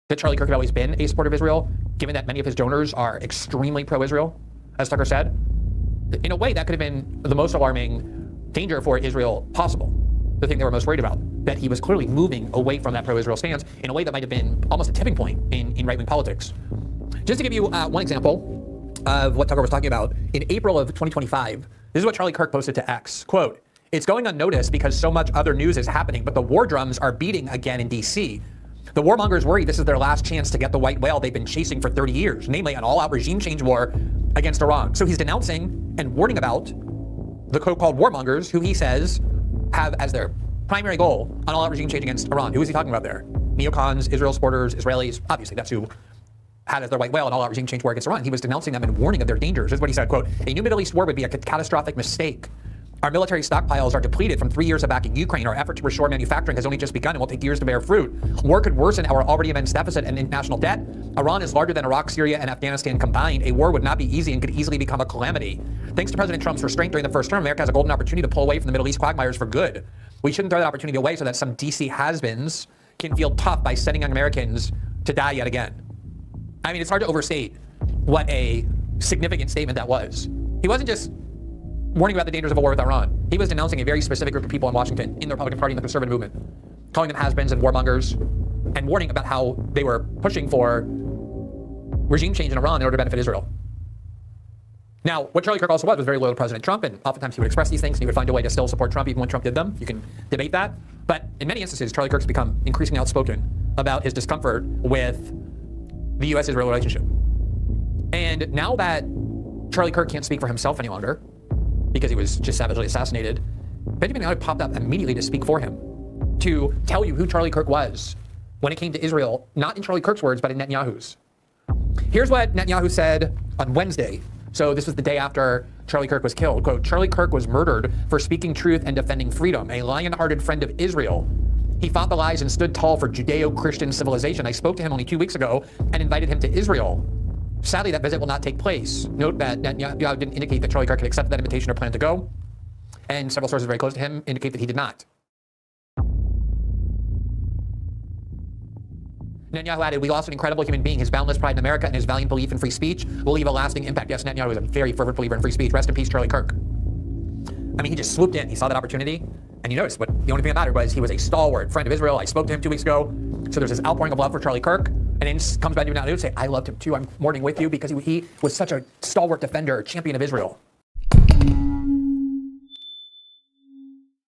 that Charlie Kirk had always been a supporter of Israel, given that many of his donors are extremely pro-Israel, as Tucker said. In a way, that could have been the most alarming danger for Israel possible, the thing they were most worried about, that he was clearly moving away from that pro-Israel stance in a way that might have been almost a tipping point in right-wing politics. Just to give you one example of what Tucker was talking about, in April of 2025, this is what Charlie Kirk posted to X. Quote, "It's going unnoticed because so much other news is happening, but the war drums are beating again in DC. The warmongers worry this is their last chance to get the white whale they've been chasing for 30 years, namely an all-out regime change war against Iran." So he's denouncing and warning about the so-called warmongers, who he says have as their primary goal an all-out regime change against Iran. Who is he talking about there? Neocons, Israel supporters, Israelis. Obviously, that's who had as their white whale an all-out regime change war against Iran. He was denouncing them and warning of their dangers. This is what he said, quote, "A new Middle East war would be a catastrophic mistake. Our military stockpiles are depleted from 3 years of backing Ukraine. Our effort to restore manufacturing has only just begun and will take years to bear fruit. War could worsen our already immense deficit and international debt. Iran is larger than Iraq, Syria, and Afghanistan combined. A war would not be easy and could easily become a calamity. Thanks to President Trump's restraint during the first term, America has a golden opportunity to pull away from the Middle East quagmires for good. We shouldn't throw that opportunity away so that some DC has-beens can feel tough by sending young Americans to die yet again." I mean, it's hard to overstate what a significant statement that was. He wasn't just warning about the dangers of a war with Iran. He was denouncing a very specific group of people in Washington, in the Republican Party and the conservative movement, calling them has-beens and warmongers, and warning about how they were pushing for regime change in Iran in order to benefit Israel. Now, what Charlie Kirk also was very loyal to President Trump, and oftentimes he would express these things, and he would find a way to still support Trump even when Trump did them. You can debate that. But in many instances, Charlie Kirk's become increasingly outspoken about his discomfort with the U.S.-Israel relationship. And now that Charlie Kirk can't speak for himself any longer, because he was just savagely assassinated, Benjamin Netanyahu popped up immediately to speak for him, to tell you who Charlie Kirk was when it came to Israel, not in Charlie Kirk's words, but in Netanyahu's. Here's what Netanyahu said on Wednesday. So this was the day after Charlie Kirk was killed. Quote, "Charlie Kirk was murdered for speaking truth and defending freedom, a lion-hearted friend of Israel. He fought the lies and stood tall for Judeo-Christian civilization. I spoke to him only 2 weeks ago and invited him to Israel. Sadly, that visit will not take place." Note that Netanyahu didn't indicate that Charlie Kirk had accepted that invitation or planned to go, and several sources very close to him indicate that he did not. Netanyahu added, "We lost an incredible human being. His boundless pride in America and his valiant belief in free speech will leave a lasting impact." Yes, Netanyahu was a very fervent believer in free speech. Rest in peace, Charlie Kirk. I mean, he just swooped in. He saw that opportunity, and you noticed, but the only thing that mattered was he was a stalwart friend of Israel. I spoke to him 2 weeks ago. So there's this outpouring of love for Charlie Kirk, and then comes Benjamin Netanyahu and say, "I loved him too. I'm mourning with you," because he was such a stalwart defender, champion of Israel.